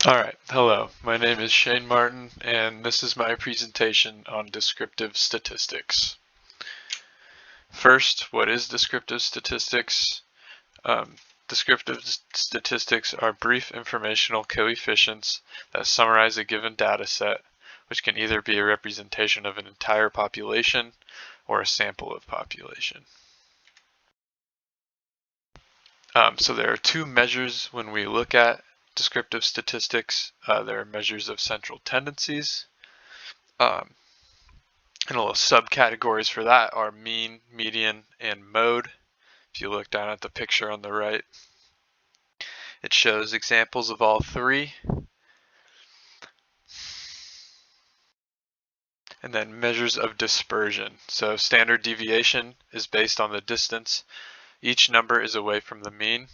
Alright, hello. My name is Shane Martin, and this is my presentation on descriptive statistics. First, what is descriptive statistics? Descriptive statistics are brief informational coefficients that summarize a given data set, which can either be a representation of an entire population or a sample of population. So there are two measures when we look at descriptive statistics. There are measures of central tendencies, and little subcategories for that are mean, median, and mode. If you look down at the picture on the right, it shows examples of all three. And then measures of dispersion. So standard deviation is based on the distance each number is away from the mean.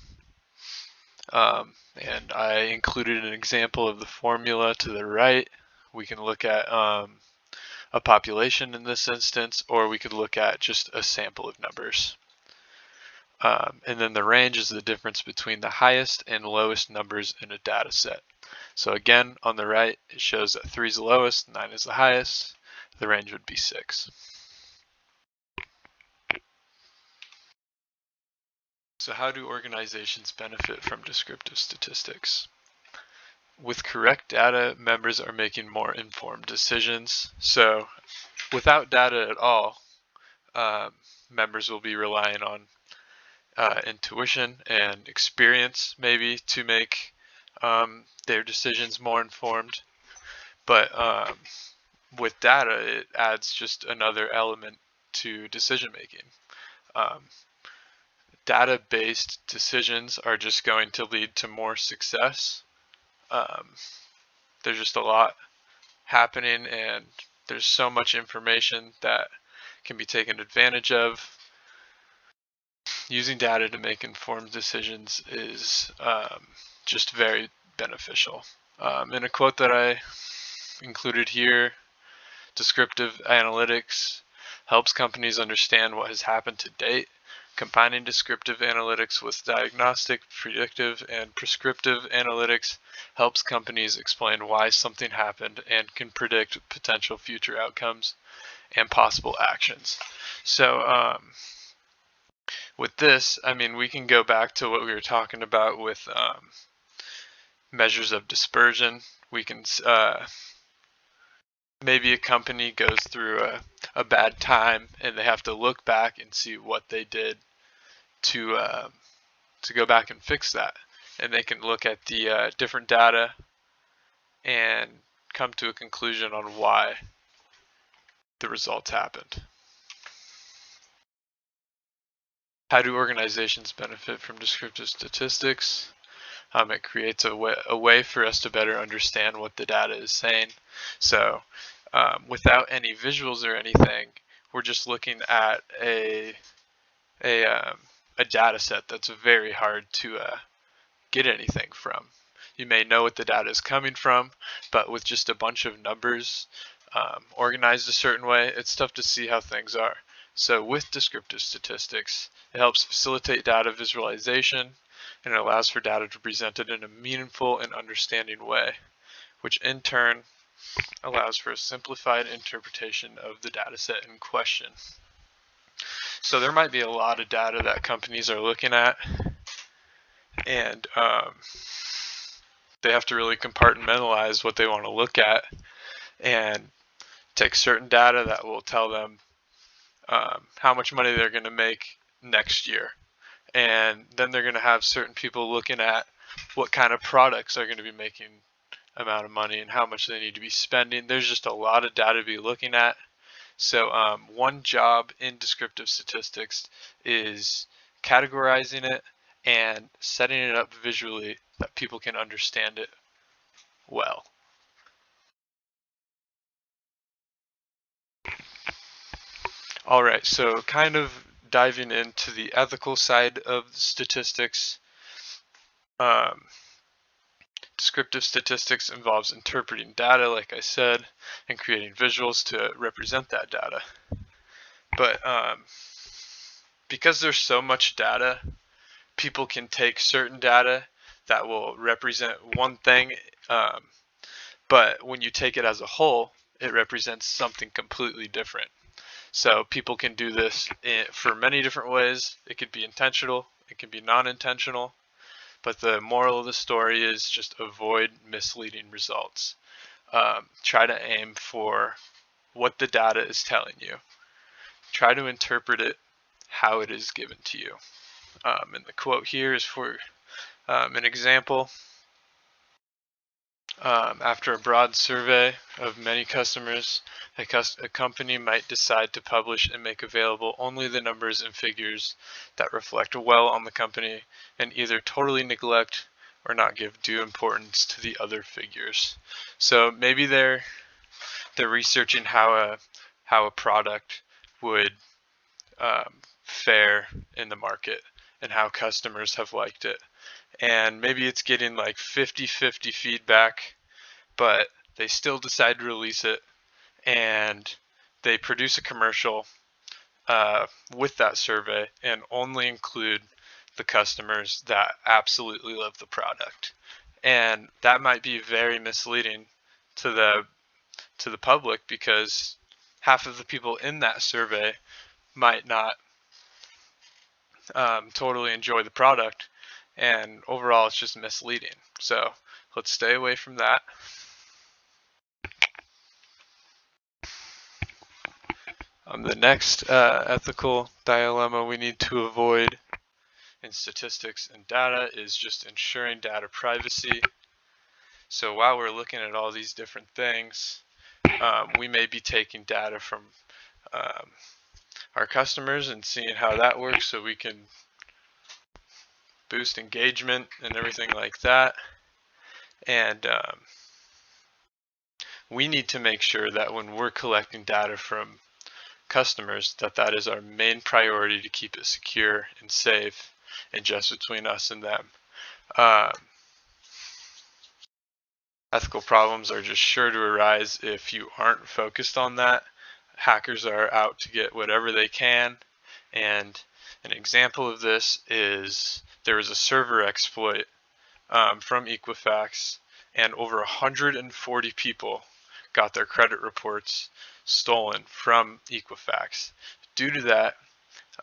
And I included an example of the formula to the right. We can look at a population in this instance, or we could look at just a sample of numbers. And then the range is the difference between the highest and lowest numbers in a data set. So again, on the right, it shows that 3 is the lowest, 9 is the highest. The range would be 6. So how do organizations benefit from descriptive statistics? With correct data, members are making more informed decisions. So without data at all, members will be relying on intuition and experience maybe to make their decisions more informed. But with data, it adds just another element to decision making. Data-based decisions are just going to lead to more success. There's just a lot happening, and there's so much information that can be taken advantage of. Using data to make informed decisions is just very beneficial. In a quote that I included here, descriptive analytics helps companies understand what has happened to date. Combining descriptive analytics with diagnostic, predictive, and prescriptive analytics helps companies explain why something happened and can predict potential future outcomes and possible actions. So with this, I mean, we can go back to what we were talking about with measures of dispersion. We can maybe a company goes through a bad time and they have to look back and see what they did to go back and fix that. And they can look at the different data and come to a conclusion on why the results happened. How do organizations benefit from descriptive statistics? It creates a way for us to better understand what the data is saying. So without any visuals or anything, we're just looking at a data set that's very hard to get anything from. You may know what the data is coming from, but with just a bunch of numbers organized a certain way, it's tough to see how things are. So with descriptive statistics, it helps facilitate data visualization, and it allows for data to be presented in a meaningful and understanding way, which in turn allows for a simplified interpretation of the data set in question. So there might be a lot of data that companies are looking at, and they have to really compartmentalize what they want to look at and take certain data that will tell them how much money they're going to make next year. And then they're going to have certain people looking at what kind of products are going to be making amount of money and how much they need to be spending. There's just a lot of data to be looking at. So one job in descriptive statistics is categorizing it and setting it up visually that people can understand it well. All right, so kind of diving into the ethical side of statistics. Descriptive statistics involves interpreting data, like I said, and creating visuals to represent that data. But because there's so much data, people can take certain data that will represent one thing, but when you take it as a whole, it represents something completely different. So people can do this for many different ways. It could be intentional, it can be non-intentional, but the moral of the story is just avoid misleading results. Try to aim for what the data is telling you. Try to interpret it how it is given to you. And the quote here is for an example. After a broad survey of many customers, a company might decide to publish and make available only the numbers and figures that reflect well on the company, and either totally neglect or not give due importance to the other figures. So maybe they're researching how a product would fare in the market and how customers have liked it. And maybe it's getting like 50-50 feedback, but they still decide to release it, and they produce a commercial with that survey and only include the customers that absolutely love the product. And that might be very misleading to the public, because half of the people in that survey might not totally enjoy the product, and overall it's just misleading. So let's stay away from that. The next ethical dilemma we need to avoid in statistics and data is just ensuring data privacy. So while we're looking at all these different things, we may be taking data from our customers and seeing how that works, so we can boost engagement and everything like that. And we need to make sure that when we're collecting data from customers, that is our main priority, to keep it secure and safe and just between us and them. Ethical problems are just sure to arise if you aren't focused on that. Hackers are out to get whatever they can, and an example of this is there was a server exploit from Equifax, and over 140 people got their credit reports stolen from Equifax. Due to that,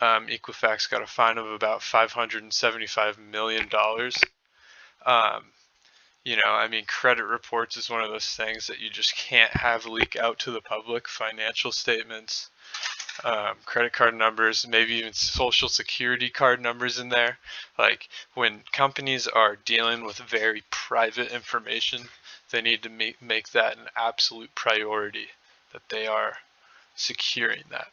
Equifax got a fine of about $575 million. I mean, credit reports is one of those things that you just can't have leak out to the public. Financial statements, credit card numbers, maybe even social security card numbers in there. Like, when companies are dealing with very private information, they need to make that an absolute priority, that they are securing that,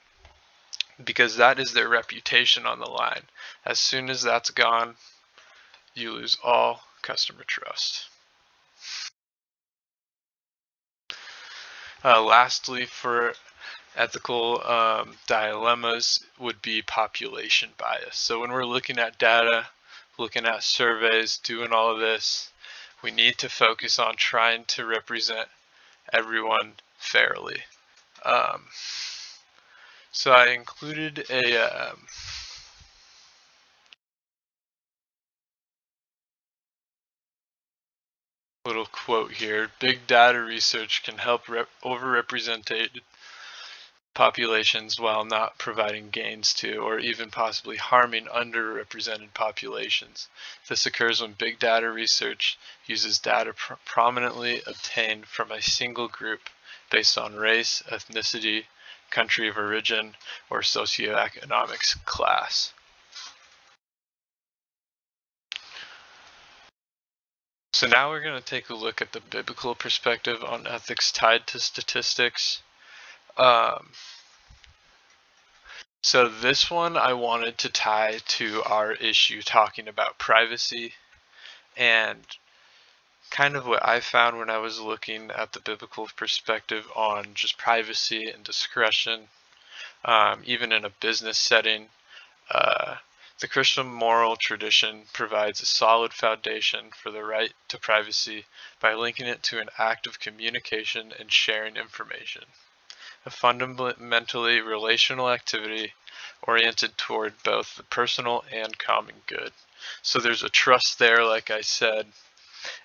because that is their reputation on the line. As soon as that's gone, you lose all customer trust. Lastly, for ethical dilemmas would be population bias. So when we're looking at data, looking at surveys, doing all of this, we need to focus on trying to represent everyone fairly. So I included a little quote here. Big data research can help overrepresented populations while not providing gains to, or even possibly harming, underrepresented populations. This occurs when big data research uses data prominently obtained from a single group based on race, ethnicity, country of origin, or socioeconomic class. So now we're going to take a look at the biblical perspective on ethics tied to statistics. So this one I wanted to tie to our issue talking about privacy, and kind of what I found when I was looking at the biblical perspective on just privacy and discretion, even in a business setting. The Christian moral tradition provides a solid foundation for the right to privacy by linking it to an act of communication and sharing information. a fundamentally relational activity oriented toward both the personal and common good. So there's a trust there, like I said,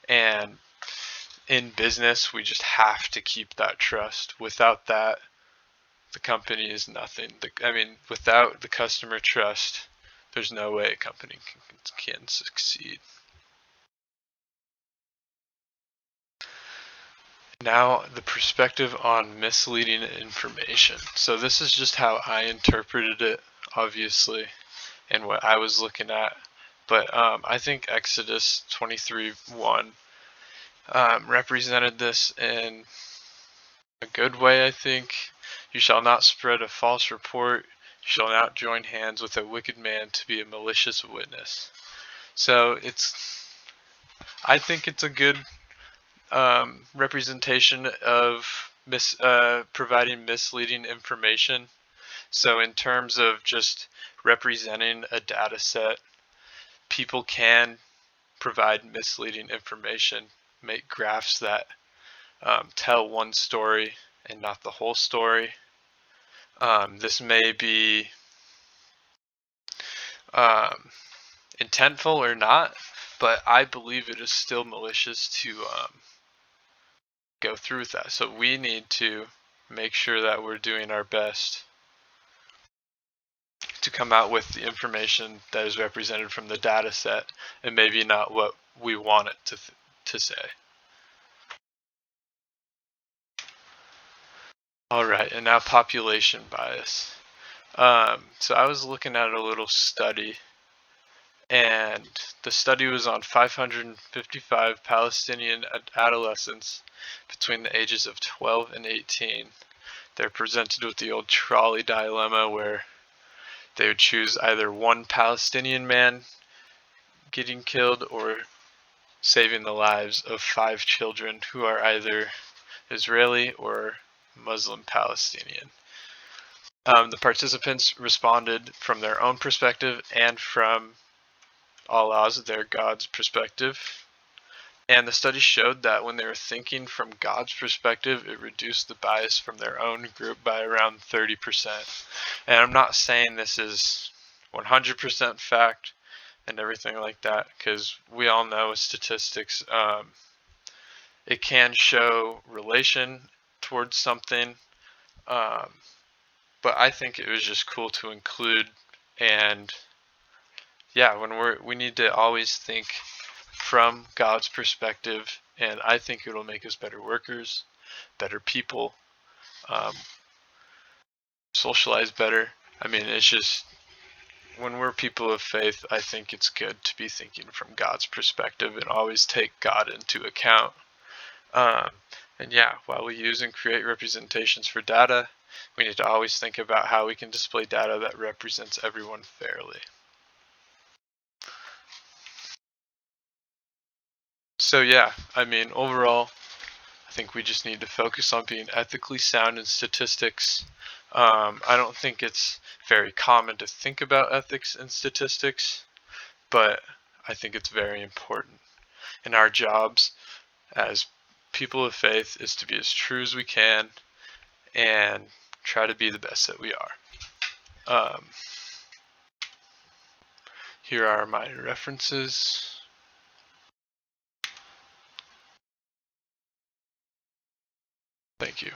and in business, we just have to keep that trust. Without that, the company is nothing. Without the customer trust, there's no way a company can succeed. Now, the perspective on misleading information. So this is just how I interpreted it, obviously, and what I was looking at. But I think Exodus 23:1 represented this in a good way, I think. You shall not spread a false report. You shall not join hands with a wicked man to be a malicious witness. So I think it's a good representation of providing misleading information. So in terms of just representing a data set, people can provide misleading information, make graphs that tell one story and not the whole story. This may be intentful or not, but I believe it is still malicious to go through with that. So we need to make sure that we're doing our best to come out with the information that is represented from the data set and maybe not what we want it to say. All right, and now population bias. So I was looking at a little study, and the study was on 555 Palestinian adolescents between the ages of 12 and 18. They're presented with the old trolley dilemma where they would choose either one Palestinian man getting killed or saving the lives of 5 children who are either Israeli or Muslim Palestinian. The participants responded from their own perspective and from Allah's, their God's perspective. And the study showed that when they were thinking from God's perspective, it reduced the bias from their own group by around 30%. And I'm not saying this is 100% fact and everything like that, because we all know with statistics, it can show relation towards something. But I think it was just cool to include, and yeah, we need to always think from God's perspective, and I think it'll make us better workers, better people, socialize better. It's just when we're people of faith, I think it's good to be thinking from God's perspective and always take God into account. And yeah, while we use and create representations for data, we need to always think about how we can display data that represents everyone fairly. So yeah, overall, I think we just need to focus on being ethically sound in statistics. I don't think it's very common to think about ethics in statistics, but I think it's very important. And our jobs as people of faith is to be as true as we can and try to be the best that we are. Here are my references. Thank you.